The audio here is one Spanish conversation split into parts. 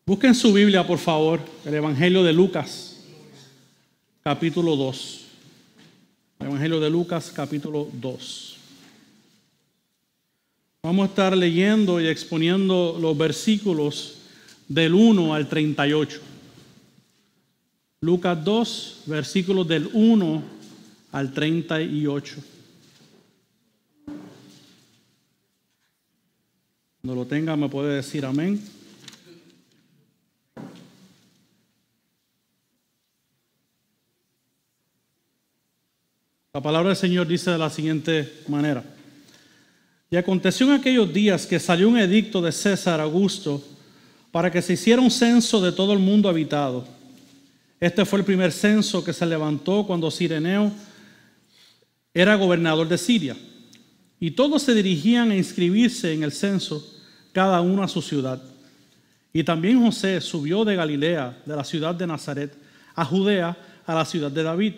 Busquen su Biblia, por favor, el Evangelio de Lucas, capítulo 2. El Evangelio de Lucas, capítulo 2. Vamos a estar leyendo y exponiendo los versículos del 1 al 38. Lucas 2, versículos del 1 al 38. Cuando lo tenga me puede decir amén. La palabra del Señor dice de la siguiente manera: Y aconteció en aquellos días que salió un edicto de César Augusto para que se hiciera un censo de todo el mundo habitado. Este fue el primer censo que se levantó cuando Cireneo era gobernador de Siria. Y todos se dirigían a inscribirse en el censo, cada uno a su ciudad. Y también José subió de Galilea, de la ciudad de Nazaret, a Judea, a la ciudad de David,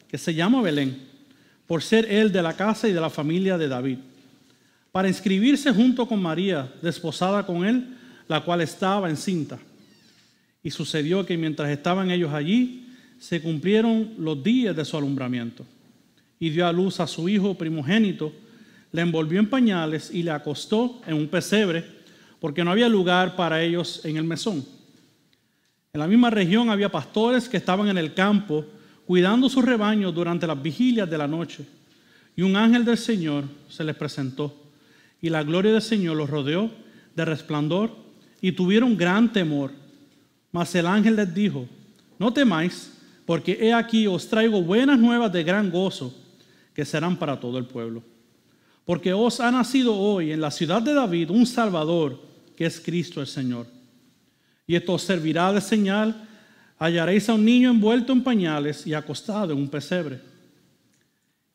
que se llama Belén, por ser él de la casa y de la familia de David, para inscribirse junto con María, desposada con él, la cual estaba encinta. Y sucedió que mientras estaban ellos allí, se cumplieron los días de su alumbramiento. Y dio a luz a su hijo primogénito, le envolvió en pañales y le acostó en un pesebre, porque no había lugar para ellos en el mesón. En la misma región había pastores que estaban en el campo, cuidando sus rebaños durante las vigilias de la noche. Y un ángel del Señor se les presentó, y la gloria del Señor los rodeó de resplandor, y tuvieron gran temor. Mas el ángel les dijo: No temáis, porque he aquí os traigo buenas nuevas de gran gozo, que serán para todo el pueblo. Porque os ha nacido hoy en la ciudad de David un Salvador, que es Cristo el Señor. Y esto os servirá de señal: hallaréis a un niño envuelto en pañales y acostado en un pesebre.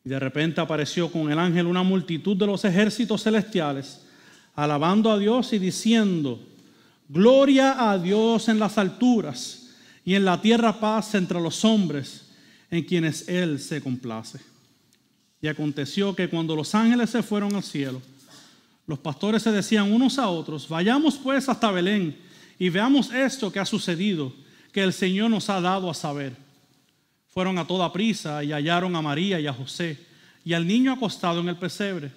Y de repente apareció con el ángel una multitud de los ejércitos celestiales, alabando a Dios y diciendo: Gloria a Dios en las alturas, y en la tierra paz entre los hombres, en quienes Él se complace. Y aconteció que cuando los ángeles se fueron al cielo, los pastores se decían unos a otros: Vayamos pues hasta Belén y veamos esto que ha sucedido, que el Señor nos ha dado a saber. Fueron a toda prisa y hallaron a María y a José y al niño acostado en el pesebre.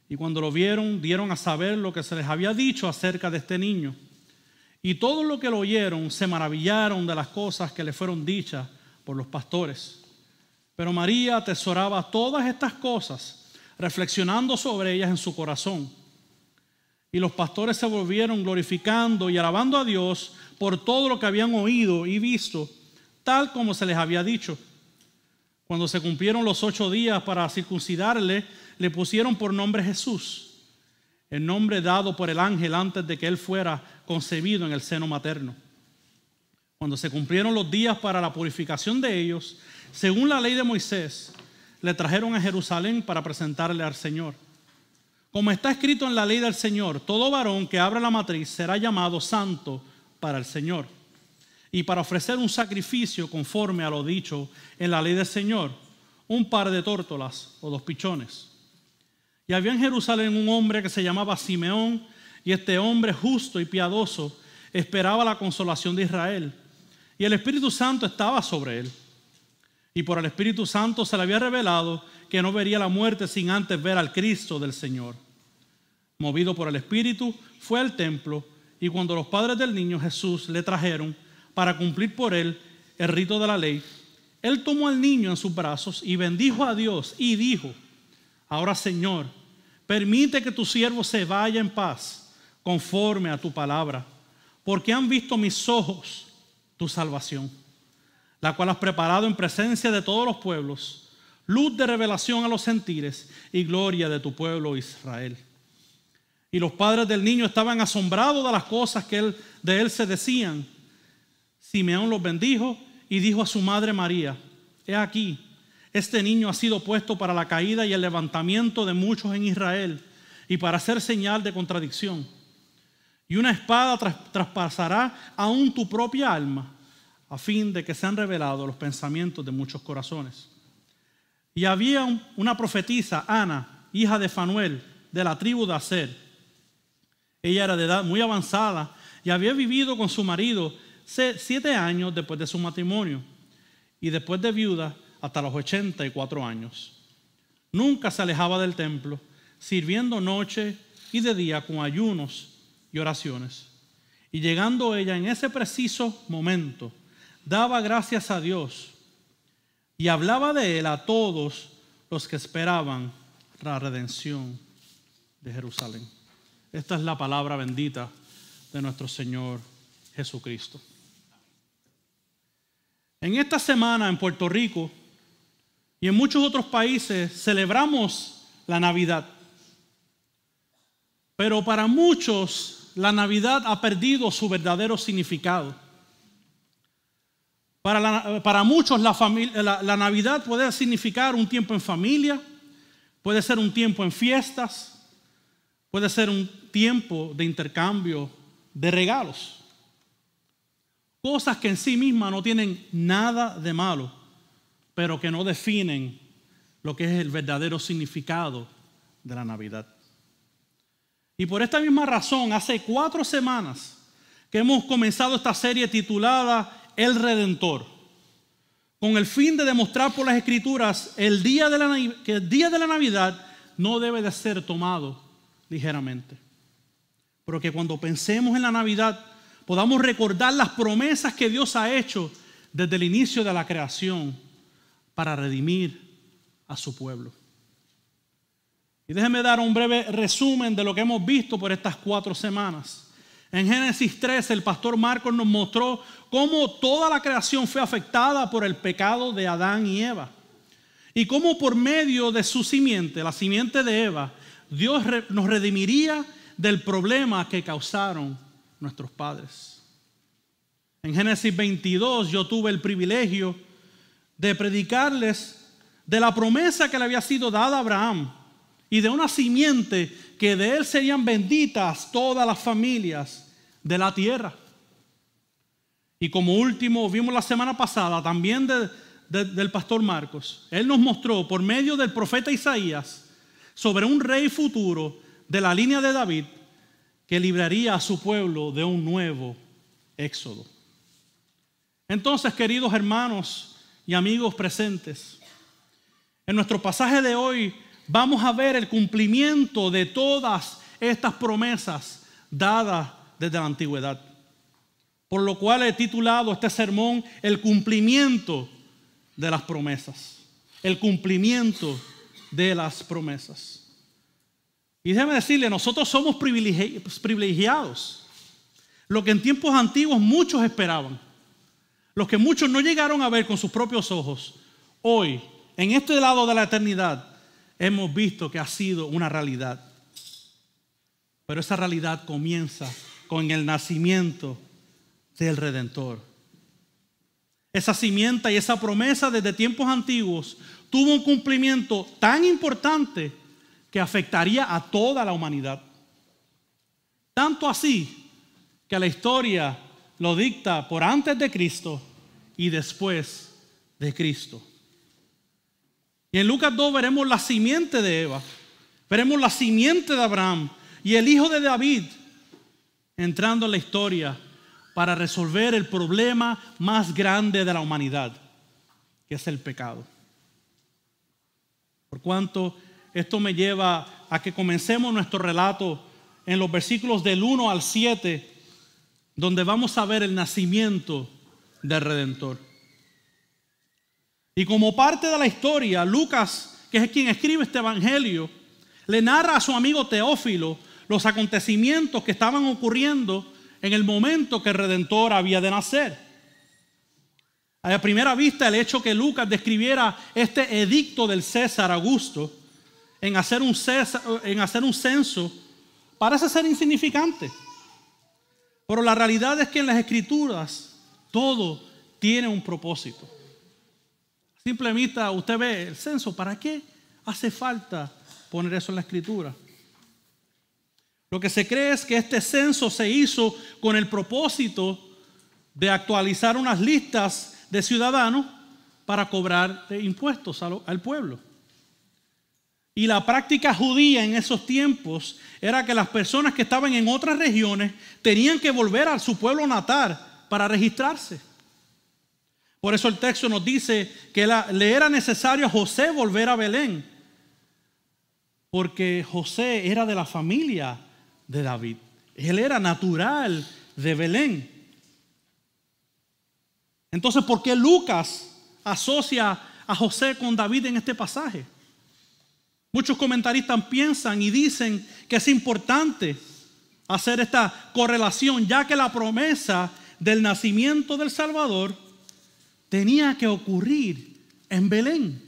Y cuando lo vieron, dieron a saber lo que se les había dicho acerca de este niño. Y todos los que lo oyeron se maravillaron de las cosas que le fueron dichas por los pastores. Pero María atesoraba todas estas cosas, reflexionando sobre ellas en su corazón. Y los pastores se volvieron glorificando y alabando a Dios por todo lo que habían oído y visto, tal como se les había dicho. Cuando se cumplieron los 8 días para circuncidarle, le pusieron por nombre Jesús, el nombre dado por el ángel antes de que él fuera concebido en el seno materno. Cuando se cumplieron los días para la purificación de ellos, según la ley de Moisés, le trajeron a Jerusalén para presentarle al Señor. Como está escrito en la ley del Señor, todo varón que abra la matriz será llamado santo para el Señor. Y para ofrecer un sacrificio conforme a lo dicho en la ley del Señor, un par de tórtolas o 2 pichones. Y había en Jerusalén un hombre que se llamaba Simeón, y este hombre justo y piadoso esperaba la consolación de Israel. Y el Espíritu Santo estaba sobre él. Y por el Espíritu Santo se le había revelado que no vería la muerte sin antes ver al Cristo del Señor. Movido por el Espíritu, fue al templo, y cuando los padres del niño Jesús le trajeron para cumplir por él el rito de la ley, él tomó al niño en sus brazos y bendijo a Dios y dijo: Ahora, Señor, permite que tu siervo se vaya en paz conforme a tu palabra, porque han visto mis ojos tu salvación, la cual has preparado en presencia de todos los pueblos, luz de revelación a los gentiles y gloria de tu pueblo Israel. Y los padres del niño estaban asombrados de las cosas que de él se decían. Simeón los bendijo y dijo a su madre María: He aquí, este niño ha sido puesto para la caída y el levantamiento de muchos en Israel, y para hacer señal de contradicción. Y una espada traspasará aún tu propia alma, a fin de que sean revelados los pensamientos de muchos corazones. Y había una profetisa, Ana, hija de Fanuel, de la tribu de Aser. Ella era de edad muy avanzada y había vivido con su marido 7 años después de su matrimonio y después de viuda hasta los 84 años. Nunca se alejaba del templo, sirviendo noche y de día con ayunos y oraciones. Y llegando ella en ese preciso momento, daba gracias a Dios y hablaba de él a todos los que esperaban la redención de Jerusalén. Esta es la palabra bendita de nuestro Señor Jesucristo. En esta semana en Puerto Rico y en muchos otros países celebramos la Navidad. Pero para muchos la Navidad ha perdido su verdadero significado. Para muchos la Navidad puede significar un tiempo en familia, puede ser un tiempo en fiestas, puede ser un tiempo de intercambio de regalos. Cosas que en sí mismas no tienen nada de malo, pero que no definen lo que es el verdadero significado de la Navidad. Y por esta misma razón, hace 4 semanas que hemos comenzado esta serie titulada El Redentor, con el fin de demostrar por las Escrituras que el día de la Navidad no debe de ser tomado ligeramente. Pero que cuando pensemos en la Navidad podamos recordar las promesas que Dios ha hecho desde el inicio de la creación para redimir a su pueblo. Y déjenme dar un breve resumen de lo que hemos visto por estas 4 semanas. En Génesis 3, el pastor Marcos nos mostró cómo toda la creación fue afectada por el pecado de Adán y Eva. Y cómo por medio de su simiente, la simiente de Eva, Dios nos redimiría del problema que causaron nuestros padres. En Génesis 22 yo tuve el privilegio de predicarles de la promesa que le había sido dada a Abraham y de una simiente que de él serían benditas todas las familias de la tierra. Y como último, vimos la semana pasada también del pastor Marcos. Él nos mostró por medio del profeta Isaías sobre un rey futuro de la línea de David que libraría a su pueblo de un nuevo éxodo. Entonces, queridos hermanos y amigos presentes, en nuestro pasaje de hoy vamos a ver el cumplimiento de todas estas promesas dadas desde la antigüedad. Por lo cual he titulado este sermón El cumplimiento de las promesas. El cumplimiento de las promesas. Y déjeme decirle, nosotros somos privilegiados. Lo que en tiempos antiguos muchos esperaban. Lo que muchos no llegaron a ver con sus propios ojos. Hoy, en este lado de la eternidad, hemos visto que ha sido una realidad. Pero esa realidad comienza con el nacimiento del Redentor. Esa simiente y esa promesa desde tiempos antiguos tuvo un cumplimiento tan importante que afectaría a toda la humanidad. Tanto así que la historia lo dicta por antes de Cristo y después de Cristo. Y en Lucas 2 veremos la simiente de Eva, veremos la simiente de Abraham y el hijo de David entrando en la historia para resolver el problema más grande de la humanidad, que es el pecado. Por cuanto esto me lleva a que comencemos nuestro relato en los versículos del 1 al 7, donde vamos a ver el nacimiento del Redentor. Y como parte de la historia, Lucas, que es quien escribe este evangelio, le narra a su amigo Teófilo los acontecimientos que estaban ocurriendo en el momento que el Redentor había de nacer. A primera vista, el hecho que Lucas describiera este edicto del César Augusto en hacer un censo parece ser insignificante. Pero la realidad es que en las Escrituras todo tiene un propósito. A simple vista usted ve el censo, ¿para qué hace falta poner eso en la Escritura? Lo que se cree es que este censo se hizo con el propósito de actualizar unas listas de ciudadanos para cobrar impuestos al pueblo. Y la práctica judía en esos tiempos era que las personas que estaban en otras regiones tenían que volver a su pueblo natal para registrarse. Por eso el texto nos dice que le era necesario a José volver a Belén, porque José era de la familia de David. Él era natural de Belén. Entonces, ¿por qué Lucas asocia a José con David en este pasaje? Muchos comentaristas piensan y dicen que es importante hacer esta correlación, ya que la promesa del nacimiento del Salvador tenía que ocurrir en Belén.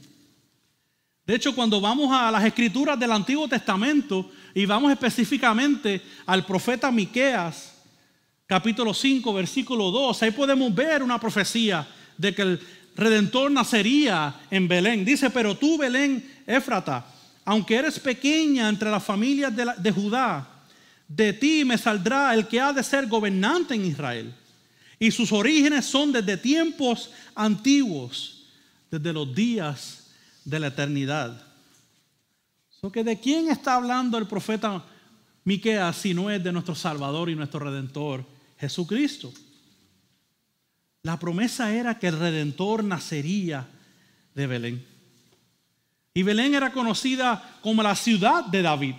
De hecho, cuando vamos a las escrituras del Antiguo Testamento y vamos específicamente al profeta Miqueas, capítulo 5, versículo 2, ahí podemos ver una profecía de que el Redentor nacería en Belén. Dice: pero tú, Belén Éfrata, aunque eres pequeña entre las familias de Judá, de ti me saldrá el que ha de ser gobernante en Israel. Y sus orígenes son desde tiempos antiguos, desde los días de la eternidad. ¿De quién está hablando el profeta Miqueas si no es de nuestro Salvador y nuestro Redentor, Jesucristo? La promesa era que el Redentor nacería de Belén. Y Belén era conocida como la ciudad de David.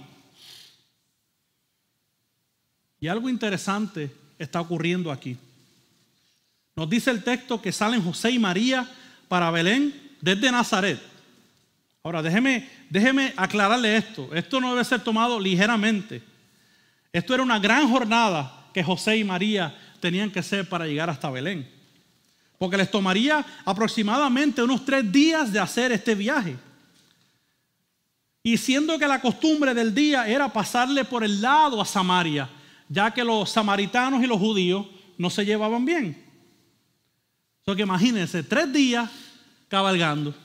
Y algo interesante está ocurriendo aquí. Nos dice el texto que salen José y María para Belén desde Nazaret. Ahora, déjeme aclararle esto. Esto no debe ser tomado ligeramente. Esto era una gran jornada que José y María tenían que hacer para llegar hasta Belén. Porque les tomaría aproximadamente unos 3 días de hacer este viaje. Y siendo que la costumbre del día era pasarle por el lado a Samaria, ya que los samaritanos y los judíos no se llevaban bien. Que imagínense, 3 días cabalgando.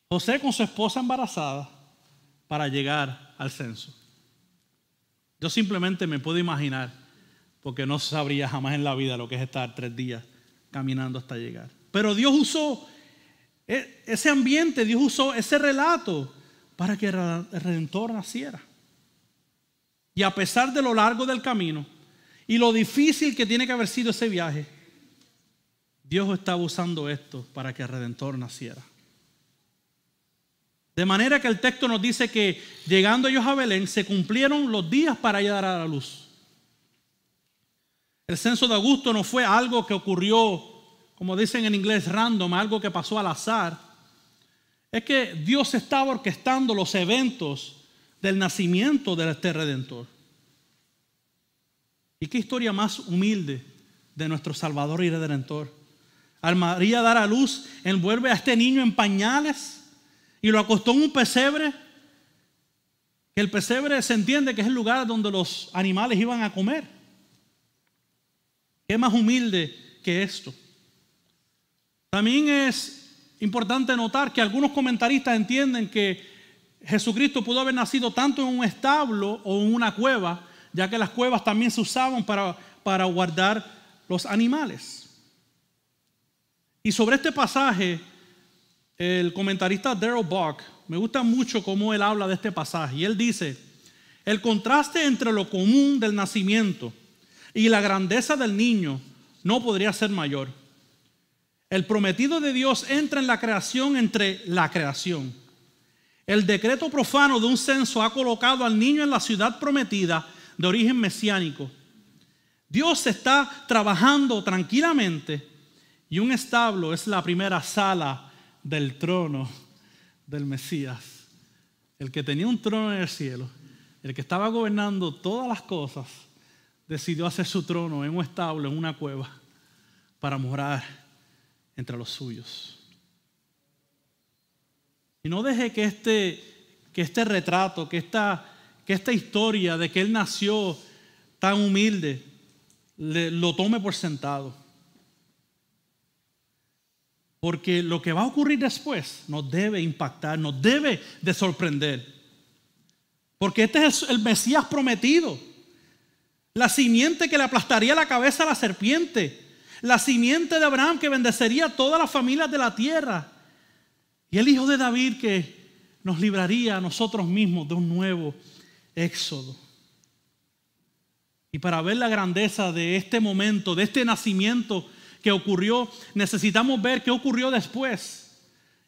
José con su esposa embarazada para llegar al censo. Yo simplemente me puedo imaginar, porque no sabría jamás en la vida lo que es estar 3 días caminando hasta llegar. Pero Dios usó ese ambiente, Dios usó ese relato para que el Redentor naciera. Y a pesar de lo largo del camino y lo difícil que tiene que haber sido ese viaje, Dios estaba usando esto para que el Redentor naciera. De manera que el texto nos dice que llegando ellos a Belén se cumplieron los días para llegar a la luz. El censo de Augusto no fue algo que ocurrió, como dicen en inglés, random, algo que pasó al azar. Es que Dios estaba orquestando los eventos del nacimiento de este Redentor. ¿Y qué historia más humilde de nuestro Salvador y Redentor? Al María dar a luz, envuelve a este niño en pañales y lo acostó en un pesebre. El pesebre se entiende que es el lugar donde los animales iban a comer. ¿Qué más humilde que esto? También es importante notar que algunos comentaristas entienden que Jesucristo pudo haber nacido tanto en un establo o en una cueva, ya que las cuevas también se usaban para guardar los animales. Y sobre este pasaje, el comentarista Darrell Buck, me gusta mucho cómo él habla de este pasaje. Y él dice: el contraste entre lo común del nacimiento y la grandeza del niño no podría ser mayor. El prometido de Dios entra en la creación entre la creación. El decreto profano de un censo ha colocado al niño en la ciudad prometida de origen mesiánico. Dios está trabajando tranquilamente y un establo es la primera sala del trono del Mesías. El que tenía un trono en el cielo, el que estaba gobernando todas las cosas, decidió hacer su trono en un establo, en una cueva, para morar entre los suyos. Y no deje que este retrato, que esta historia de que Él nació tan humilde, lo tome por sentado. Porque lo que va a ocurrir después nos debe impactar, nos debe de sorprender. Porque este es el Mesías prometido. La simiente que le aplastaría la cabeza a la serpiente. La simiente de Abraham que bendecería a todas las familias de la tierra. Y el hijo de David que nos libraría a nosotros mismos de un nuevo éxodo. Y para ver la grandeza de este momento, de este nacimiento que ocurrió, necesitamos ver qué ocurrió después.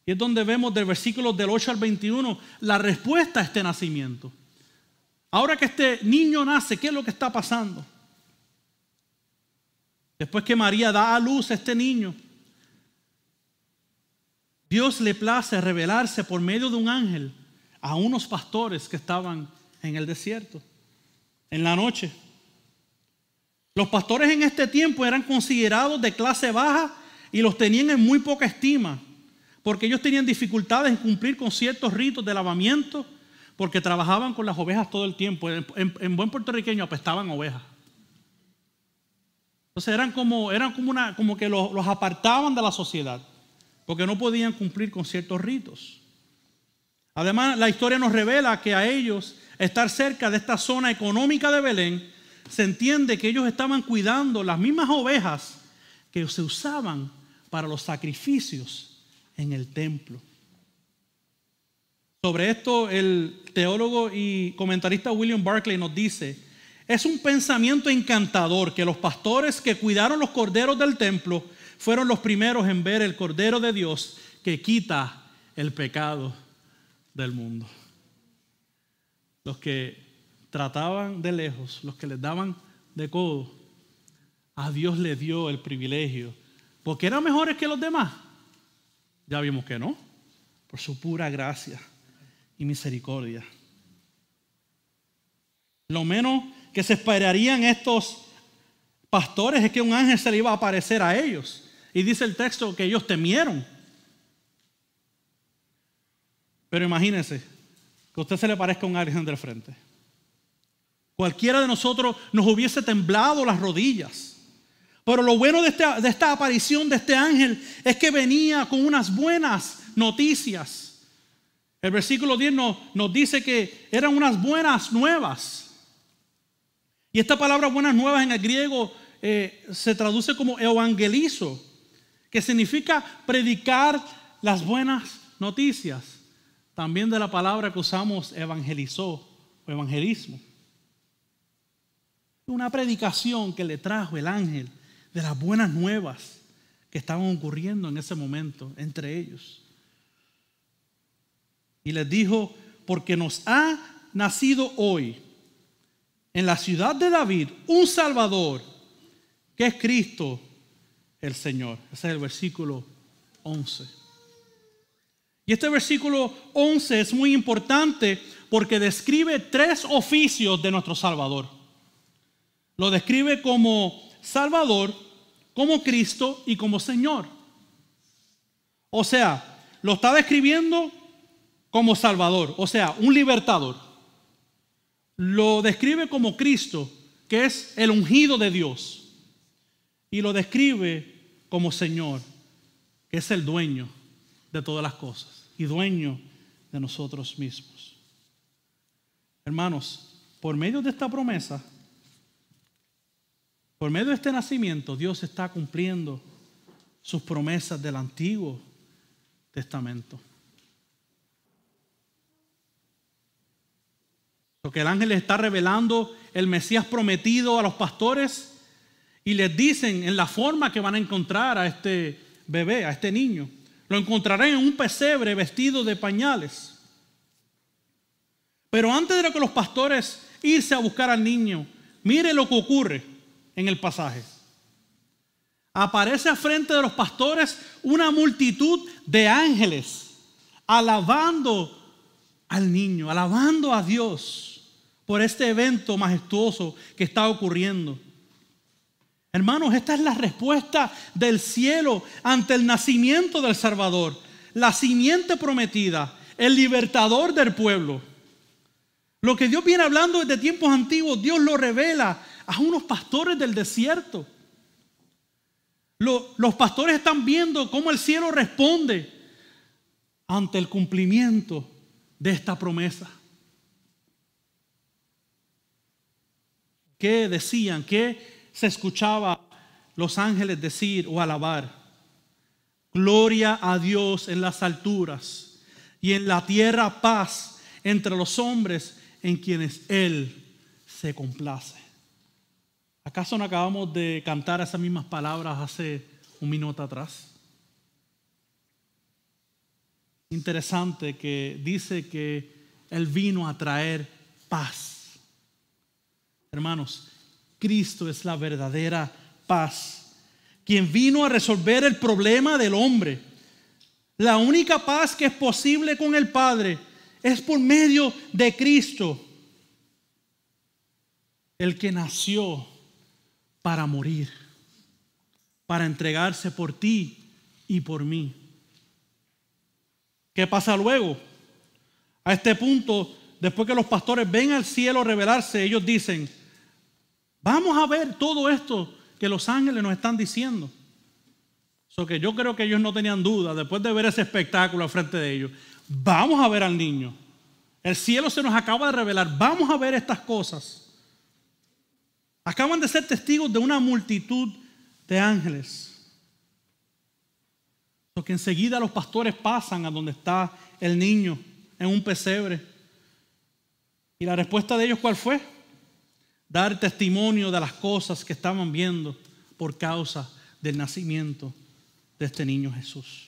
Y es donde vemos del versículo del 8 al 21 la respuesta a este nacimiento. Ahora que este niño nace, ¿qué es lo que está pasando? Después que María da a luz a este niño, Dios le place revelarse por medio de un ángel a unos pastores que estaban en el desierto, en la noche. Los pastores en este tiempo eran considerados de clase baja y los tenían en muy poca estima, porque ellos tenían dificultades en cumplir con ciertos ritos de lavamiento, porque trabajaban con las ovejas todo el tiempo. En buen puertorriqueño apestaban ovejas. Entonces eran como que los apartaban de la sociedad, porque no podían cumplir con ciertos ritos. Además, la historia nos revela que a ellos, estar cerca de esta zona económica de Belén, se entiende que ellos estaban cuidando las mismas ovejas que se usaban para los sacrificios en el templo. Sobre esto, el teólogo y comentarista William Barclay nos dice: es un pensamiento encantador que los pastores que cuidaron los corderos del templo fueron los primeros en ver el Cordero de Dios que quita el pecado del mundo. Los que trataban de lejos, los que les daban de codo, a Dios le dio el privilegio, porque eran mejores que los demás. Ya vimos que no, por su pura gracia y misericordia. Lo menos que se esperarían estos pastores es que un ángel se le iba a aparecer a ellos. Y dice el texto que ellos temieron. Pero imagínense que a usted se le parezca un ángel del frente. Cualquiera de nosotros nos hubiese temblado las rodillas. Pero lo bueno de esta aparición de este ángel es que venía con unas buenas noticias. El versículo 10 nos dice que eran unas buenas nuevas. Y esta palabra buenas nuevas en el griego se traduce como evangelizo, que significa predicar las buenas noticias. También de la palabra que usamos evangelizó o evangelismo. Una predicación que le trajo el ángel de las buenas nuevas que estaban ocurriendo en ese momento entre ellos. Y les dijo: porque nos ha nacido hoy en la ciudad de David un Salvador, que es Cristo el Señor. Ese es el versículo 11. Y este versículo 11 es muy importante porque describe tres oficios de nuestro Salvador. Lo describe como Salvador, como Cristo y como Señor. O sea, lo está describiendo como Salvador, o sea, un libertador. Lo describe como Cristo, que es el ungido de Dios. Y lo describe como Señor, que es el dueño de todas las cosas y dueño de nosotros mismos. Hermanos, por medio de esta promesa, por medio de este nacimiento, Dios está cumpliendo sus promesas del Antiguo Testamento. Porque el ángel les está revelando el Mesías prometido a los pastores y les dicen en la forma que van a encontrar a este bebé, a este niño. Lo encontrarán en un pesebre vestido de pañales. Pero antes de que los pastores irse a buscar al niño, mire lo que ocurre en el pasaje. Aparece al frente de los pastores una multitud de ángeles alabando al niño, alabando a Dios por este evento majestuoso que está ocurriendo. Hermanos, esta es la respuesta del cielo ante el nacimiento del Salvador, la simiente prometida, el libertador del pueblo. Lo que Dios viene hablando desde tiempos antiguos, Dios lo revela a unos pastores del desierto. Los pastores están viendo cómo el cielo responde ante el cumplimiento de esta promesa. ¿Qué decían? ¿Qué se escuchaba los ángeles decir o alabar? Gloria a Dios en las alturas y en la tierra paz entre los hombres en quienes Él se complace. ¿Acaso no acabamos de cantar esas mismas palabras hace un minuto atrás? Interesante que dice que Él vino a traer paz. Hermanos, Cristo es la verdadera paz, quien vino a resolver el problema del hombre. La única paz que es posible con el Padre es por medio de Cristo, el que nació para morir, para entregarse por ti y por mí. ¿Qué pasa luego? A este punto, después que los pastores ven al cielo revelarse, ellos dicen: vamos a ver todo esto que los ángeles nos están diciendo. Que yo creo que ellos no tenían duda, después de ver ese espectáculo al frente de ellos, vamos a ver al niño. El cielo se nos acaba de revelar, vamos a ver estas cosas. Acaban de ser testigos de una multitud de ángeles. Que enseguida los pastores pasan a donde está el niño en un pesebre. Y la respuesta de ellos, ¿cuál fue? Dar testimonio de las cosas que estaban viendo por causa del nacimiento de este niño Jesús.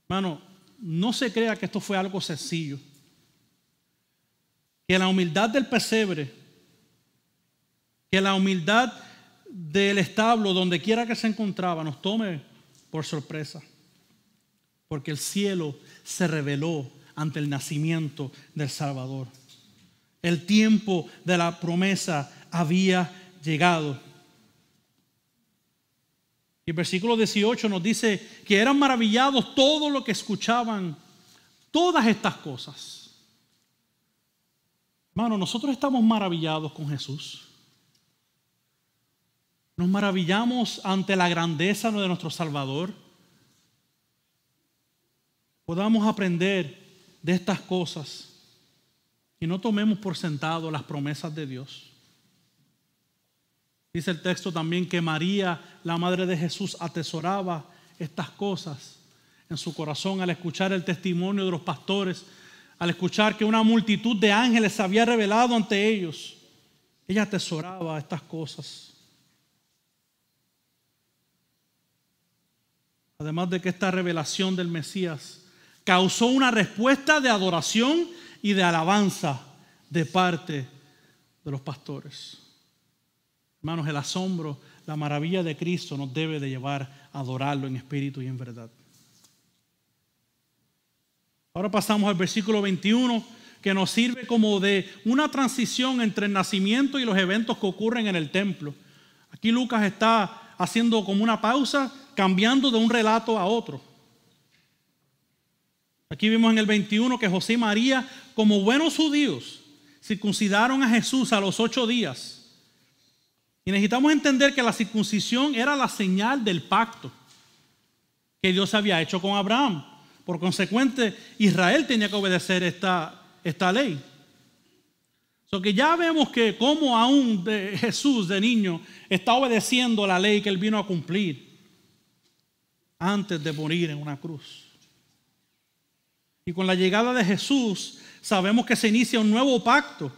Hermano, no se crea que esto fue algo sencillo. Que la humildad del pesebre, que la humildad del establo, donde quiera que se encontraba, nos tome por sorpresa. Porque el cielo se reveló ante el nacimiento del Salvador. El tiempo de la promesa había llegado. Y el versículo 18 nos dice que eran maravillados todos los que escuchaban todas estas cosas. Hermano, nosotros estamos maravillados con Jesús. Nos maravillamos ante la grandeza de nuestro Salvador. Podamos aprender de estas cosas y no tomemos por sentado las promesas de Dios. Dice el texto también que María, la madre de Jesús, atesoraba estas cosas en su corazón al escuchar el testimonio de los pastores, al escuchar que una multitud de ángeles se había revelado ante ellos. Ella atesoraba estas cosas. Además de que esta revelación del Mesías causó una respuesta de adoración y de alabanza de parte de los pastores. Hermanos, el asombro, la maravilla de Cristo nos debe de llevar a adorarlo en espíritu y en verdad. Ahora pasamos al versículo 21, que nos sirve como de una transición entre el nacimiento y los eventos que ocurren en el templo. Aquí Lucas está haciendo como una pausa, cambiando de un relato a otro. Aquí vimos en el 21 que José y María, como buenos judíos, circuncidaron a Jesús a los 8 días. Y necesitamos entender que la circuncisión era la señal del pacto que Dios había hecho con Abraham. Por consecuente, Israel tenía que obedecer esta ley. Que ya vemos que como aún Jesús de niño está obedeciendo la ley que Él vino a cumplir antes de morir en una cruz. Y con la llegada de Jesús sabemos que se inicia un nuevo pacto.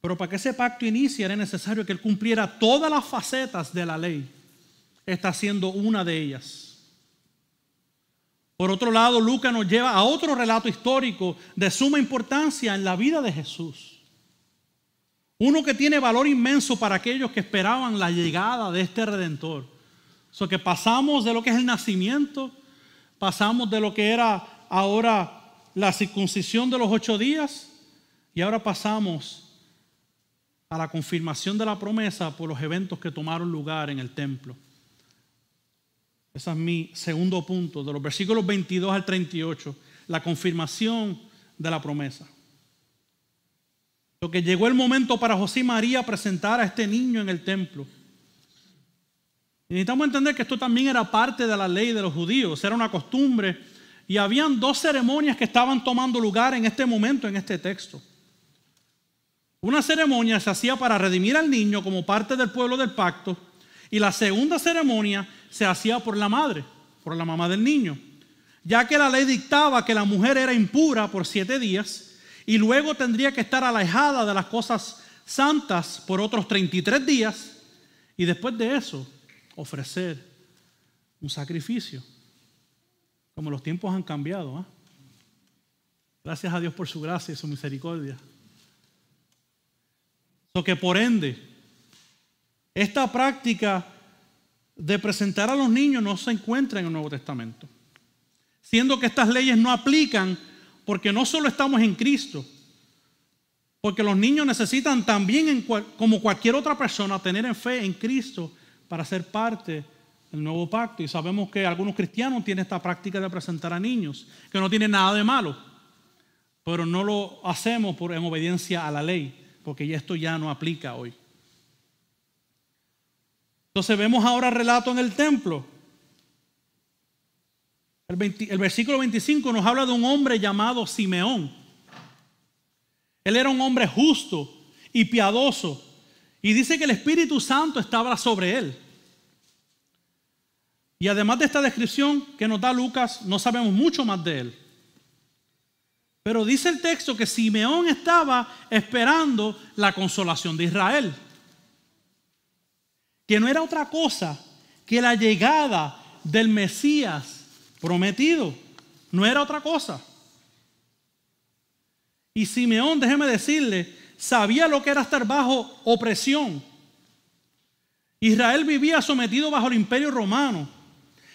Pero para que ese pacto inicie era necesario que Él cumpliera todas las facetas de la ley. Esta siendo una de ellas. Por otro lado, Lucas nos lleva a otro relato histórico de suma importancia en la vida de Jesús. Uno que tiene valor inmenso para aquellos que esperaban la llegada de este Redentor. Que pasamos de lo que es el nacimiento, pasamos de lo que era ahora la circuncisión de los 8 días y ahora pasamos a la confirmación de la promesa por los eventos que tomaron lugar en el templo. Ese es mi segundo punto, de los versículos 22 al 38, la confirmación de la promesa. Lo que llegó el momento para José y María presentar a este niño en el templo. Y necesitamos entender que esto también era parte de la ley de los judíos, era una costumbre, y habían 2 ceremonias que estaban tomando lugar en este momento, en este texto. Una ceremonia se hacía para redimir al niño como parte del pueblo del pacto, y la segunda ceremonia se hacía por la madre, por la mamá del niño. ya que la ley dictaba que la mujer era impura por 7 días y luego tendría que estar alejada de las cosas santas por otros 33 días y después de eso ofrecer un sacrificio. Como los tiempos han cambiado, ¿eh? Gracias a Dios por su gracia y su misericordia. Lo que por ende, esta práctica de presentar a los niños no se encuentra en el Nuevo Testamento. Siendo que estas leyes no aplican porque no solo estamos en Cristo, porque los niños necesitan también, como cualquier otra persona, tener en fe en Cristo para ser parte del nuevo pacto. Y sabemos que algunos cristianos tienen esta práctica de presentar a niños, que no tiene nada de malo. Pero no lo hacemos en obediencia a la ley, porque esto ya no aplica hoy. Entonces vemos ahora el relato en el templo. El versículo 25 nos habla de un hombre llamado Simeón. Él era un hombre justo y piadoso. Y dice que el Espíritu Santo estaba sobre él. Y además de esta descripción que nos da Lucas, no sabemos mucho más de él. Pero dice el texto que Simeón estaba esperando la consolación de Israel. Que no era otra cosa que la llegada del Mesías prometido. No era otra cosa. Y Simeón, déjeme decirle, sabía lo que era estar bajo opresión. Israel vivía sometido bajo el imperio romano.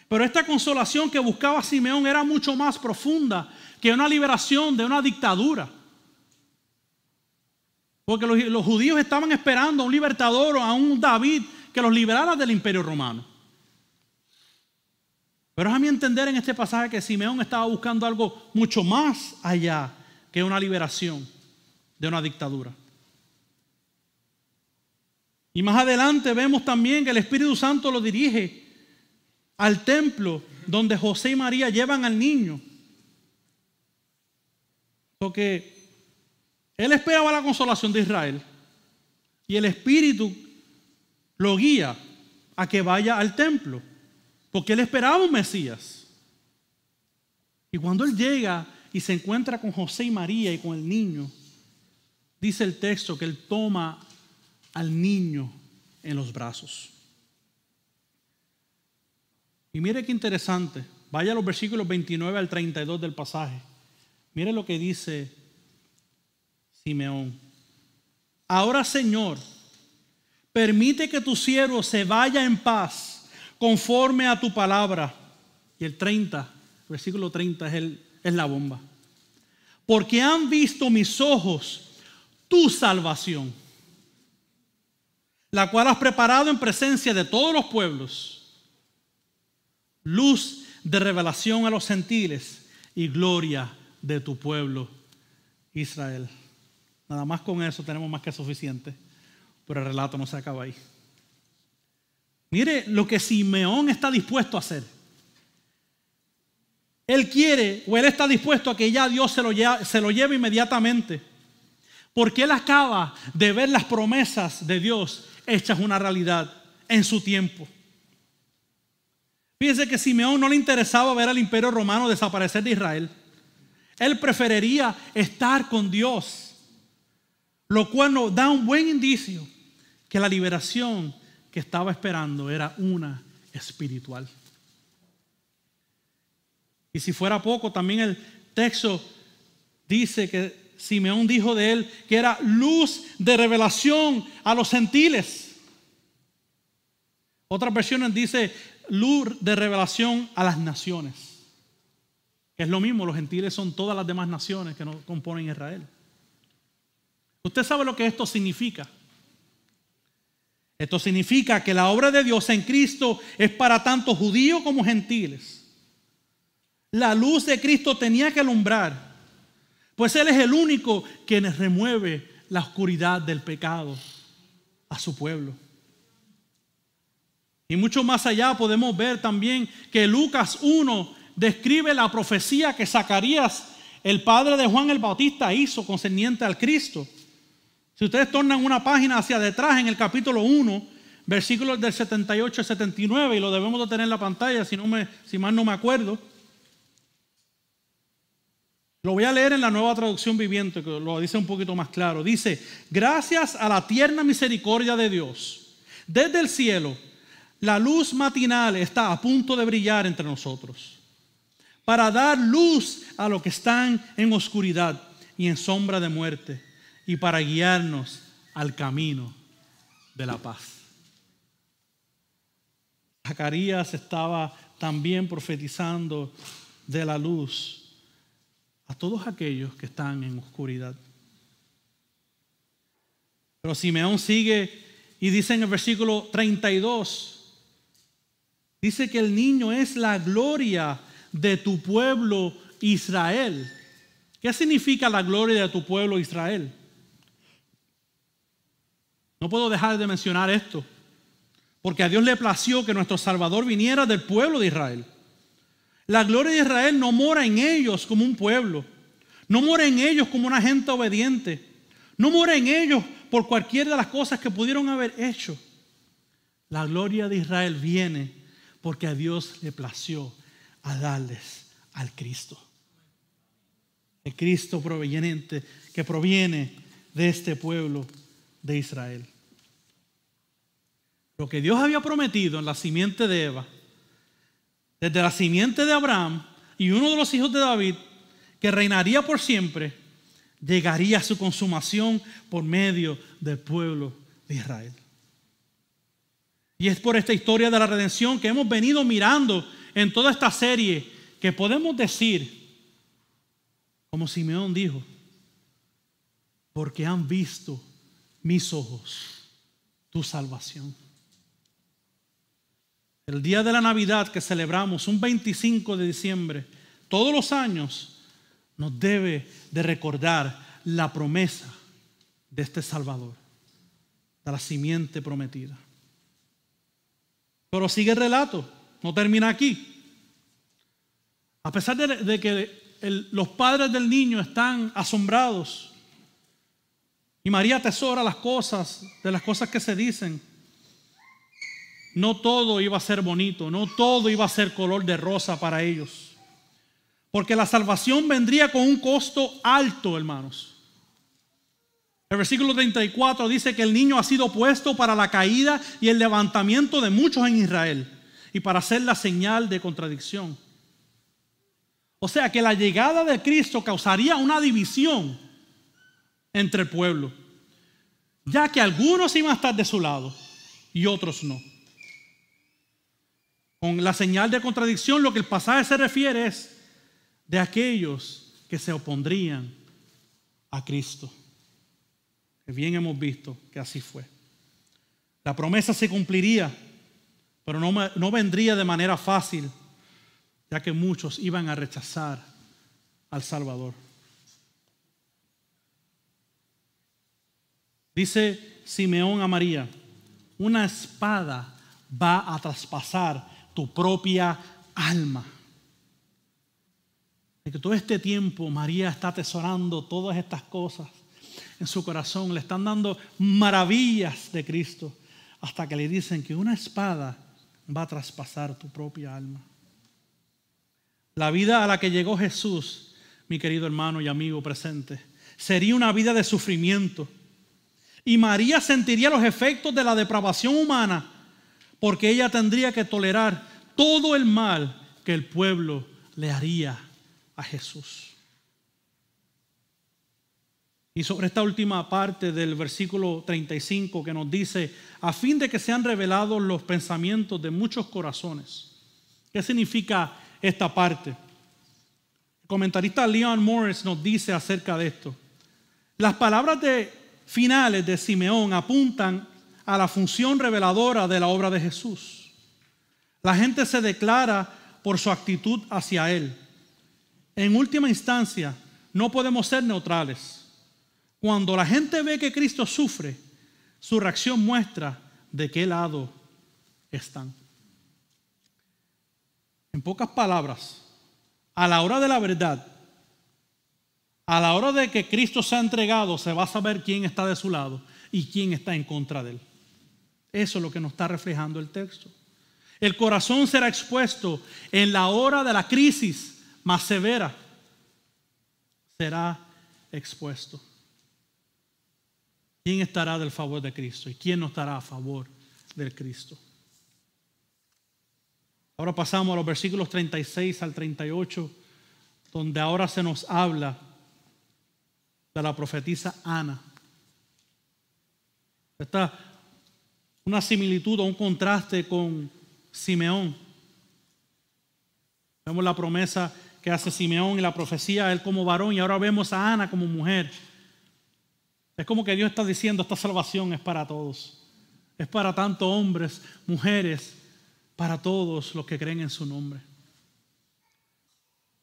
Pero esta consolación que buscaba Simeón era mucho más profunda que una liberación de una dictadura. Porque los judíos estaban esperando a un libertador, a un David que los liberara del imperio romano. Pero es a mi entender en este pasaje que Simeón estaba buscando algo mucho más allá que una liberación de una dictadura. Y más adelante vemos también que el Espíritu Santo lo dirige al templo donde José y María llevan al niño. Porque él esperaba la consolación de Israel y el Espíritu lo guía a que vaya al templo, porque él esperaba un Mesías. Y cuando él llega y se encuentra con José y María y con el niño, dice el texto que él toma al niño en los brazos. Y mire qué interesante, vaya a los versículos 29 al 32 del pasaje. Mire lo que dice Simeón. Ahora, Señor, permite que tu siervo se vaya en paz conforme a tu palabra. Y el versículo 30 es la bomba. Porque han visto mis ojos tu salvación, la cual has preparado en presencia de todos los pueblos, luz de revelación a los gentiles y gloria de tu pueblo Israel. Nada más con eso tenemos más que suficiente, pero el relato no se acaba ahí. Mire lo que Simeón está dispuesto a hacer. Él quiere, o él está dispuesto a que ya Dios se lo lleve inmediatamente, porque él acaba de ver las promesas de Dios hechas una realidad en su tiempo. Fíjense que a Simeón no le interesaba ver al imperio romano desaparecer de Israel. Él preferiría estar con Dios, lo cual nos da un buen indicio que la liberación que estaba esperando era una espiritual. Y si fuera poco, también el texto dice que Simeón dijo de él que era luz de revelación a los gentiles. Otras versiones dice luz de revelación a las naciones. Es lo mismo, los gentiles son todas las demás naciones que no componen Israel. ¿Usted sabe lo que esto significa? Esto significa que la obra de Dios en Cristo es para tanto judíos como gentiles. La luz de Cristo tenía que alumbrar, pues Él es el único que remueve la oscuridad del pecado a su pueblo. Y mucho más allá podemos ver también que Lucas 1 describe la profecía que Zacarías, el padre de Juan el Bautista, hizo concerniente al Cristo. Si ustedes tornan una página hacia detrás en el capítulo 1, versículos del 78 al 79, y lo debemos de tener en la pantalla si mal no me acuerdo. Lo voy a leer en la Nueva Traducción Viviente, que lo dice un poquito más claro. Dice: gracias a la tierna misericordia de Dios, desde el cielo, la luz matinal está a punto de brillar entre nosotros, para dar luz a los que están en oscuridad y en sombra de muerte, y para guiarnos al camino de la paz. Zacarías estaba también profetizando de la luz a todos aquellos que están en oscuridad. Pero Simeón sigue y dice en el versículo 32, dice que el niño es la gloria de tu pueblo Israel. ¿Qué significa la gloria de tu pueblo Israel? No puedo dejar de mencionar esto, porque a Dios le plació que nuestro Salvador viniera del pueblo de Israel. La gloria de Israel no mora en ellos como un pueblo, no mora en ellos como una gente obediente, no mora en ellos por cualquiera de las cosas que pudieron haber hecho. La gloria de Israel viene porque a Dios le plació a darles al Cristo. El Cristo proveniente que proviene de este pueblo de Israel. Lo que Dios había prometido en la simiente de Eva, desde la simiente de Abraham y uno de los hijos de David, que reinaría por siempre, llegaría a su consumación por medio del pueblo de Israel. Y es por esta historia de la redención que hemos venido mirando en toda esta serie que podemos decir, como Simeón dijo: porque han visto mis ojos tu salvación. El día de la Navidad que celebramos, un 25 de diciembre, todos los años, nos debe de recordar la promesa de este Salvador, de la simiente prometida. Pero sigue el relato, no termina aquí. A pesar de que los padres del niño están asombrados y María atesora las cosas que se dicen, no todo iba a ser bonito, no todo iba a ser color de rosa para ellos. Porque la salvación vendría con un costo alto, hermanos. El versículo 34 dice que el niño ha sido puesto para la caída y el levantamiento de muchos en Israel y para hacer la señal de contradicción. O sea que la llegada de Cristo causaría una división entre el pueblo, ya que algunos iban a estar de su lado y otros no. Con la señal de contradicción, lo que el pasaje se refiere es de aquellos que se opondrían a Cristo. Que bien hemos visto que así fue. La promesa se cumpliría, pero no vendría de manera fácil, ya que muchos iban a rechazar al Salvador. Dice Simeón a María: una espada va a traspasar tu propia alma. De que todo este tiempo María está atesorando todas estas cosas en su corazón, le están dando maravillas de Cristo, hasta que le dicen que una espada va a traspasar tu propia alma. La vida a la que llegó Jesús, mi querido hermano y amigo presente, sería una vida de sufrimiento. Y María sentiría los efectos de la depravación humana, porque ella tendría que tolerar todo el mal que el pueblo le haría a Jesús. Y sobre esta última parte del versículo 35 que nos dice: a fin de que sean revelados los pensamientos de muchos corazones. ¿Qué significa esta parte? El comentarista Leon Morris nos dice acerca de esto: las palabras finales de Simeón apuntan a la función reveladora de la obra de Jesús. La gente se declara por su actitud hacia Él. En última instancia, no podemos ser neutrales. Cuando la gente ve que Cristo sufre, su reacción muestra de qué lado están. En pocas palabras, a la hora de la verdad, a la hora de que Cristo se ha entregado, se va a saber quién está de su lado y quién está en contra de Él. Eso es lo que nos está reflejando el texto. El corazón será expuesto en la hora de la crisis más severa. será expuesto. ¿Quién estará del favor de Cristo y quién no estará a favor del Cristo? Ahora pasamos a los versículos 36 al 38, donde ahora se nos habla de la profetisa Ana. Está una similitud o un contraste con Simeón. Vemos la promesa que hace Simeón y la profecía a él como varón, y ahora vemos a Ana como mujer. Es como que Dios está diciendo: esta salvación es para todos. Es para tanto hombres, mujeres, para todos los que creen en su nombre.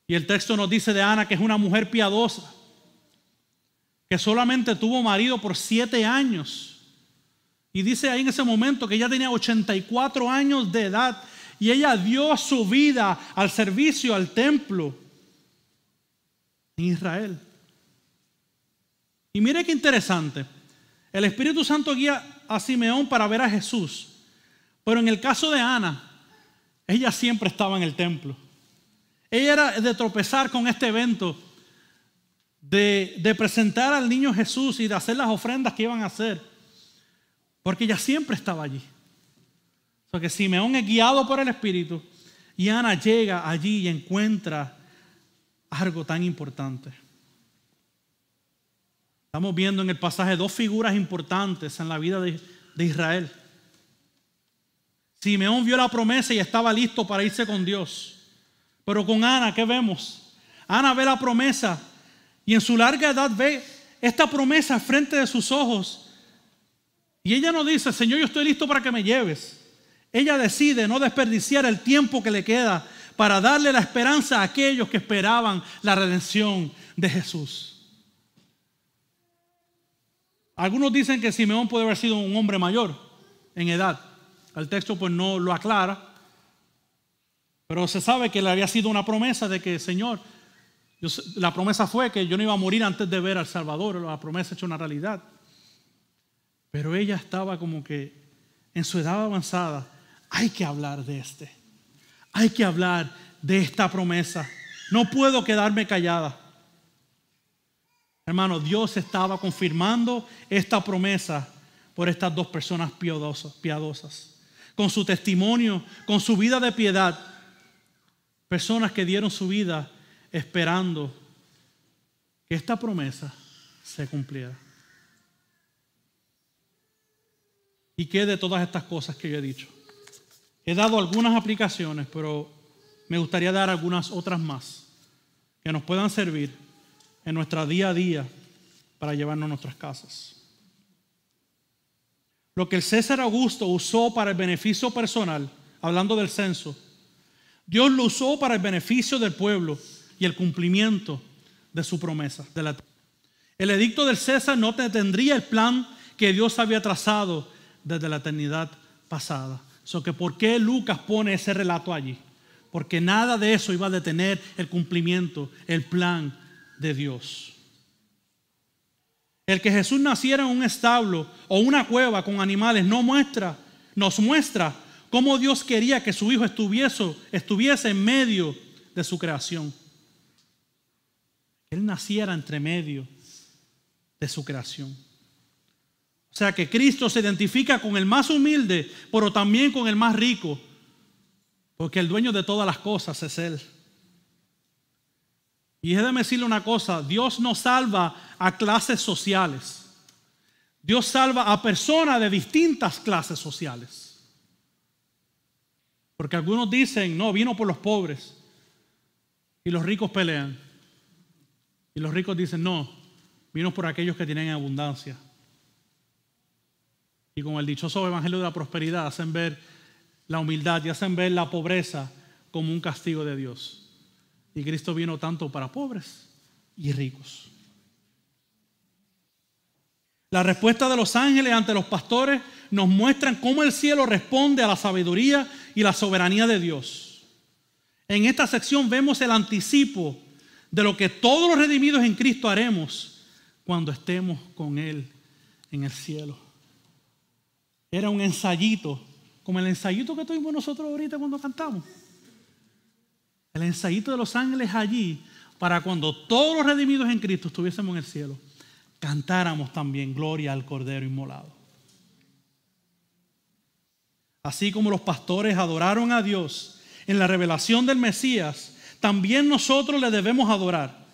Y el texto nos dice de Ana que es una mujer piadosa, que solamente tuvo marido por 7 años. Y dice ahí en ese momento que ella tenía 84 años de edad y ella dio su vida al servicio al templo en Israel. Y mire qué interesante. El Espíritu Santo guía a Simeón para ver a Jesús. Pero en el caso de Ana, ella siempre estaba en el templo. Ella era de tropezar con este evento, de presentar al niño Jesús y de hacer las ofrendas que iban a hacer, porque ella siempre estaba allí. O sea que Simeón es guiado por el Espíritu y Ana llega allí y encuentra algo tan importante. Estamos viendo en el pasaje 2 figuras importantes en la vida de Israel. Simeón vio la promesa y estaba listo para irse con Dios. Pero con Ana, ¿qué vemos? Ana ve la promesa y en su larga edad ve esta promesa frente de sus ojos. Y ella no dice: Señor, yo estoy listo para que me lleves. Ella decide no desperdiciar el tiempo que le queda para darle la esperanza a aquellos que esperaban la redención de Jesús. Algunos dicen que Simeón puede haber sido un hombre mayor en edad. El texto pues no lo aclara. Pero se sabe que le había sido una promesa de que, Señor, la promesa fue que yo no iba a morir antes de ver al Salvador. La promesa hecha una realidad. Pero ella estaba como que en su edad avanzada. Hay que hablar de hay que hablar de esta promesa. No puedo quedarme callada. Hermano, Dios estaba confirmando esta promesa por estas 2 personas piadosas. Con su testimonio, con su vida de piedad. Personas que dieron su vida esperando que esta promesa se cumpliera. ¿Y qué de todas estas cosas que yo he dicho? He dado algunas aplicaciones, pero me gustaría dar algunas otras más que nos puedan servir en nuestra día a día para llevarnos a nuestras casas. Lo que el César Augusto usó para el beneficio personal, hablando del censo, Dios lo usó para el beneficio del pueblo y el cumplimiento de su promesa. El edicto del César no detendría el plan que Dios había trazado desde la eternidad pasada. Que ¿por qué Lucas pone ese relato allí? Porque nada de eso iba a detener el cumplimiento, el plan de Dios. El que Jesús naciera en un establo o una cueva con animales nos muestra cómo Dios quería que su Hijo estuviese en medio de su creación. Él naciera entre medio de su creación. O sea que Cristo se identifica con el más humilde, pero también con el más rico, porque el dueño de todas las cosas es Él. Y déjeme decirle una cosa: Dios no salva a clases sociales. Dios salva a personas de distintas clases sociales. Porque algunos dicen: no, vino por los pobres. Y los ricos pelean. Y los ricos dicen: no, vino por aquellos que tienen abundancia. Y con el dichoso evangelio de la prosperidad hacen ver la humildad y hacen ver la pobreza como un castigo de Dios. Y Cristo vino tanto para pobres y ricos. La respuesta de los ángeles ante los pastores nos muestran cómo el cielo responde a la sabiduría y la soberanía de Dios. En esta sección vemos el anticipo de lo que todos los redimidos en Cristo haremos cuando estemos con Él en el cielo. Era un ensayito, como el ensayito que tuvimos nosotros ahorita cuando cantamos. El ensayito de los ángeles allí, para cuando todos los redimidos en Cristo estuviésemos en el cielo, cantáramos también gloria al Cordero inmolado. Así como los pastores adoraron a Dios en la revelación del Mesías, también nosotros le debemos adorar,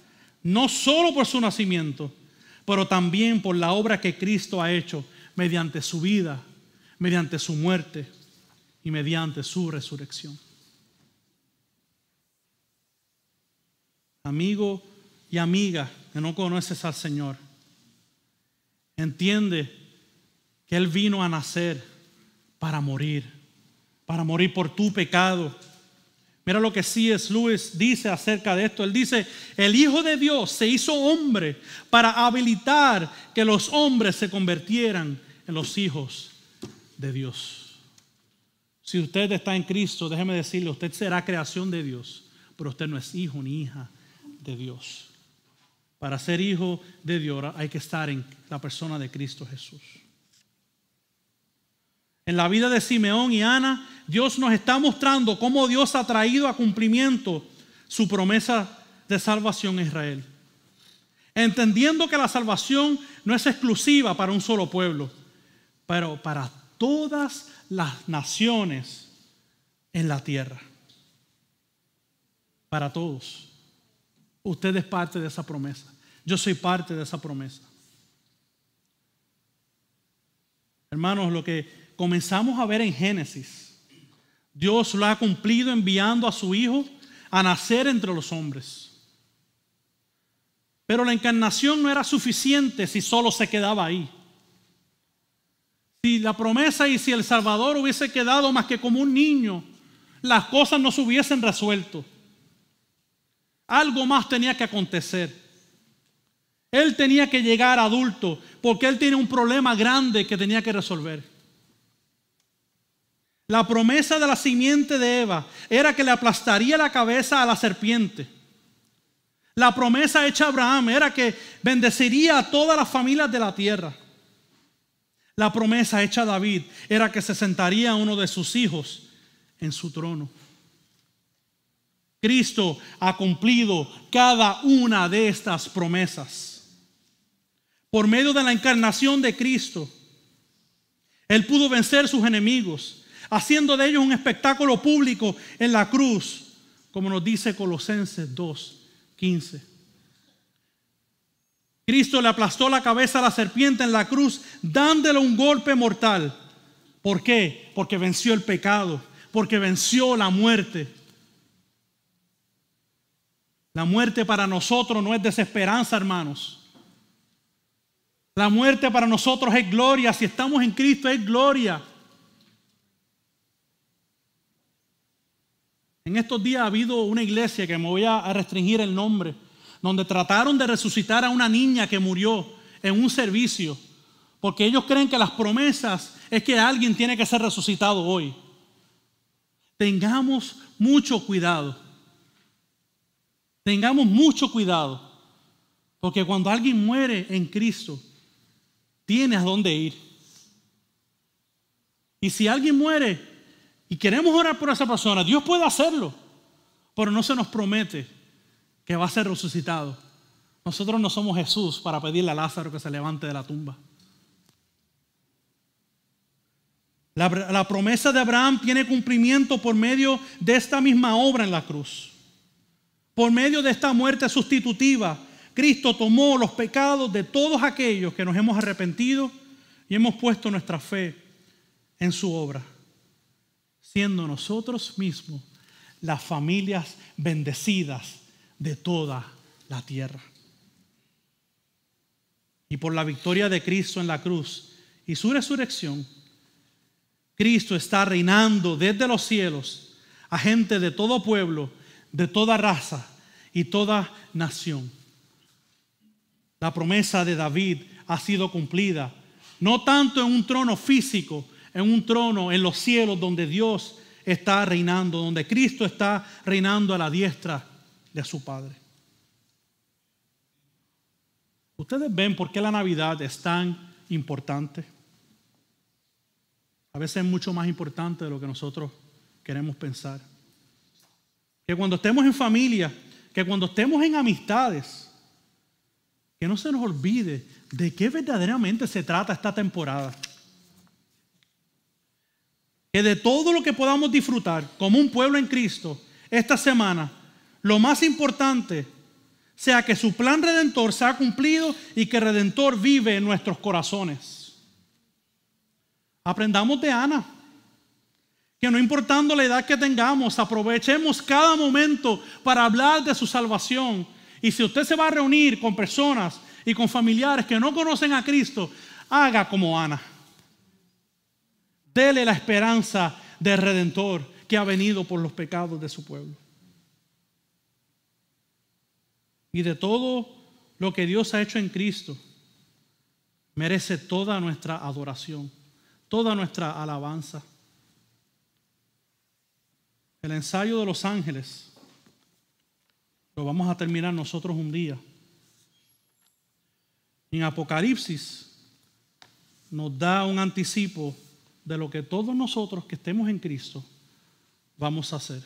no solo por su nacimiento, pero también por la obra que Cristo ha hecho mediante su vida, mediante su muerte y mediante su resurrección. Amigo y amiga que no conoces al Señor, entiende que Él vino a nacer para morir por tu pecado. Mira lo que C.S. Lewis dice acerca de esto. Él dice, el Hijo de Dios se hizo hombre para habilitar que los hombres se convirtieran en los hijos de Dios. Si usted está en Cristo, déjeme decirle, usted será creación de Dios, pero usted no es hijo ni hija de Dios. Para ser hijo de Dios hay que estar en la persona de Cristo Jesús. En la vida de Simeón y Ana, Dios nos está mostrando cómo Dios ha traído a cumplimiento su promesa de salvación a Israel. Entendiendo que la salvación no es exclusiva para un solo pueblo, pero para todas las naciones en la tierra. Para todos. Usted es parte de esa promesa. Yo soy parte de esa promesa. Hermanos, lo que comenzamos a ver en Génesis, Dios lo ha cumplido enviando a su Hijo a nacer entre los hombres. Pero la encarnación no era suficiente si solo se quedaba ahí. Si la promesa y si el Salvador hubiese quedado más que como un niño, las cosas no se hubiesen resuelto. Algo más tenía que acontecer. Él tenía que llegar adulto porque él tenía un problema grande que tenía que resolver. La promesa de la simiente de Eva era que le aplastaría la cabeza a la serpiente. La promesa hecha a Abraham era que bendeciría a todas las familias de la tierra. La promesa hecha a David era que se sentaría uno de sus hijos en su trono. Cristo ha cumplido cada una de estas promesas. Por medio de la encarnación de Cristo, Él pudo vencer sus enemigos, haciendo de ellos un espectáculo público en la cruz, como nos dice Colosenses 2:15. Cristo le aplastó la cabeza a la serpiente en la cruz, dándole un golpe mortal. ¿Por qué? Porque venció el pecado, porque venció la muerte. La muerte para nosotros no es desesperanza, hermanos. La muerte para nosotros es gloria. Si estamos en Cristo es gloria. En estos días ha habido una iglesia, que me voy a restringir el nombre, donde trataron de resucitar a una niña que murió en un servicio, porque ellos creen que las promesas es que alguien tiene que ser resucitado hoy. Tengamos mucho cuidado. Tengamos mucho cuidado, porque cuando alguien muere en Cristo, tiene a dónde ir. Y si alguien muere y queremos orar por esa persona, Dios puede hacerlo, pero no se nos promete que va a ser resucitado. Nosotros no somos Jesús para pedirle a Lázaro que se levante de la tumba. La promesa de Abraham tiene cumplimiento por medio de esta misma obra en la cruz. Por medio de esta muerte sustitutiva, Cristo tomó los pecados de todos aquellos que nos hemos arrepentido y hemos puesto nuestra fe en su obra, siendo nosotros mismos las familias bendecidas de toda la tierra. Y por la victoria de Cristo en la cruz y su resurrección, Cristo está reinando desde los cielos a gente de todo pueblo, de toda raza y toda nación. La promesa de David ha sido cumplida, no tanto en un trono físico, en un trono en los cielos donde Dios está reinando, donde Cristo está reinando a la diestra de su Padre. ¿Ustedes ven por qué la Navidad es tan importante? A veces es mucho más importante de lo que nosotros queremos pensar. Que cuando estemos en familia, que cuando estemos en amistades, que no se nos olvide de qué verdaderamente se trata esta temporada. Que de todo lo que podamos disfrutar como un pueblo en Cristo esta semana, lo más importante sea que su plan redentor se ha cumplido y que el Redentor vive en nuestros corazones. Aprendamos de Ana, que no importando la edad que tengamos, aprovechemos cada momento para hablar de su salvación. Y si usted se va a reunir con personas y con familiares que no conocen a Cristo, haga como Ana. Dele la esperanza del Redentor que ha venido por los pecados de su pueblo. Y de todo lo que Dios ha hecho en Cristo, merece toda nuestra adoración, toda nuestra alabanza. El ensayo de los ángeles lo vamos a terminar nosotros un día. En Apocalipsis nos da un anticipo de lo que todos nosotros que estemos en Cristo vamos a hacer.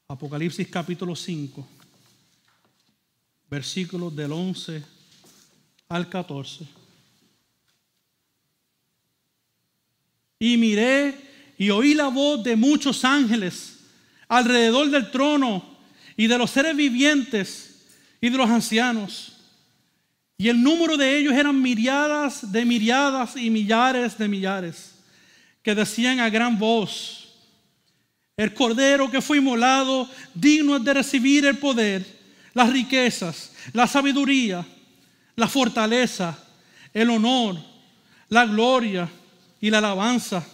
Apocalipsis capítulo 5, versículos del 11 al 14. Y miré y oí la voz de muchos ángeles alrededor del trono y de los seres vivientes y de los ancianos. Y el número de ellos eran miriadas de miriadas y millares de millares, que decían a gran voz: el Cordero que fue inmolado, digno es de recibir el poder, las riquezas, la sabiduría, la fortaleza, el honor, la gloria y la alabanza.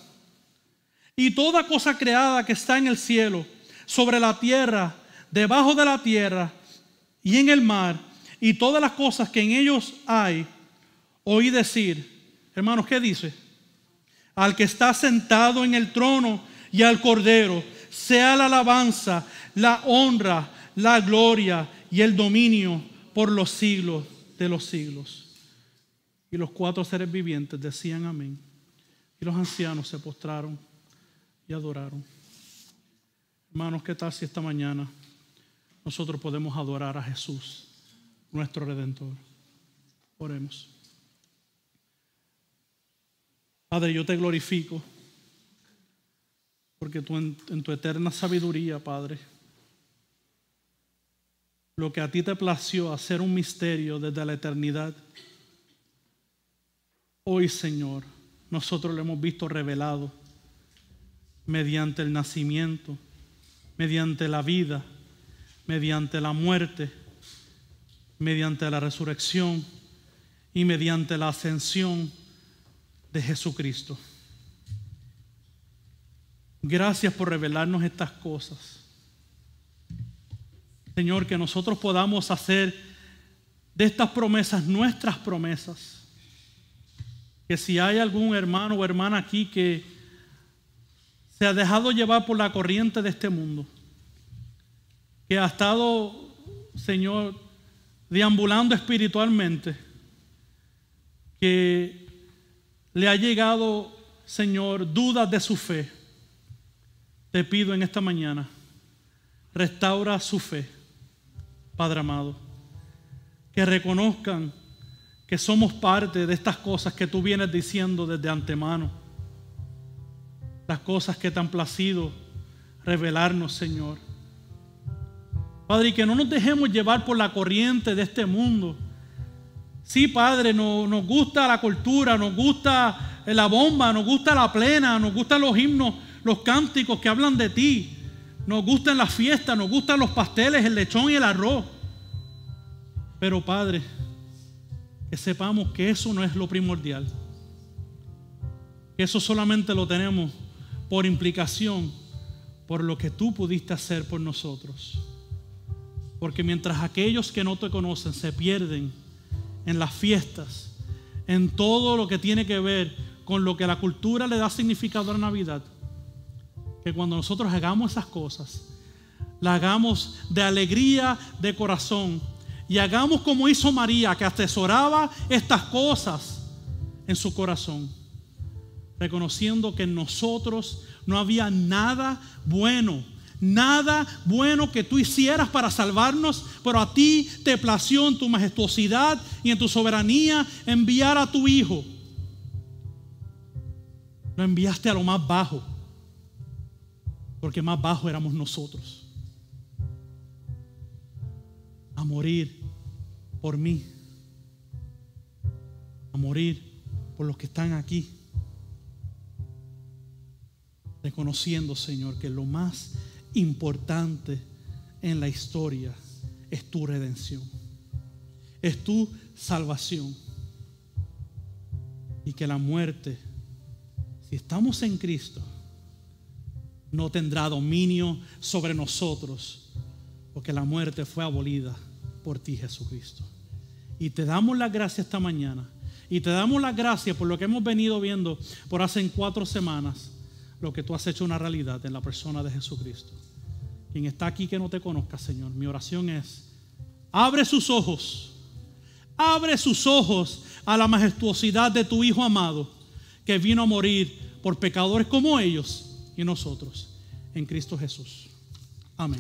Y toda cosa creada que está en el cielo, sobre la tierra, debajo de la tierra y en el mar, y todas las cosas que en ellos hay, oí decir, hermanos, ¿qué dice? Al que está sentado en el trono y al Cordero, sea la alabanza, la honra, la gloria y el dominio por los siglos de los siglos. Y los 4 seres vivientes decían amén. Y los ancianos se postraron y adoraron. Hermanos, ¿qué tal si esta mañana nosotros podemos adorar a Jesús, nuestro Redentor? Oremos. Padre, yo te glorifico porque tú en tu eterna sabiduría, Padre, lo que a ti te plació hacer un misterio desde la eternidad, hoy, Señor, nosotros lo hemos visto revelado mediante el nacimiento, mediante la vida, mediante la muerte, mediante la resurrección y mediante la ascensión de Jesucristo. Gracias por revelarnos estas cosas. Señor, que nosotros podamos hacer de estas promesas nuestras promesas. Que si hay algún hermano o hermana aquí que se ha dejado llevar por la corriente de este mundo, que ha estado, Señor, deambulando espiritualmente, que le ha llegado, Señor, dudas de su fe, te pido en esta mañana, restaura su fe, Padre amado, que reconozcan que somos parte de estas cosas que tú vienes diciendo desde antemano, las cosas que te han placido revelarnos, Señor. Padre, y que no nos dejemos llevar por la corriente de este mundo. Sí, Padre, nos gusta la cultura, nos gusta la bomba, nos gusta la plena, nos gustan los himnos, los cánticos que hablan de ti. Nos gustan las fiestas, nos gustan los pasteles, el lechón y el arroz. Pero, Padre, que sepamos que eso no es lo primordial. Que eso solamente lo tenemos por implicación, por lo que tú pudiste hacer por nosotros. Porque mientras aquellos que no te conocen se pierden en las fiestas, en todo lo que tiene que ver con lo que la cultura le da significado a la Navidad, que cuando nosotros hagamos esas cosas, la hagamos de alegría de corazón y hagamos como hizo María, que atesoraba estas cosas en su corazón, reconociendo que en nosotros no había nada bueno nada bueno que tú hicieras para salvarnos, pero a ti te plació en tu majestuosidad y en tu soberanía enviar a tu Hijo. Lo enviaste a lo más bajo, porque más bajo éramos nosotros, a morir por mí, a morir por los que están aquí, reconociendo, Señor, que lo más importante en la historia es tu redención, es tu salvación, y que la muerte, si estamos en Cristo, no tendrá dominio sobre nosotros, porque la muerte fue abolida por ti, Jesucristo. Y te damos las gracias esta mañana, y te damos las gracias por lo que hemos venido viendo por hace 4 semanas, lo que tú has hecho una realidad en la persona de Jesucristo. Quien está aquí que no te conozca, Señor, mi oración es: abre sus ojos a la majestuosidad de tu Hijo amado, que vino a morir por pecadores como ellos y nosotros, en Cristo Jesús. Amén.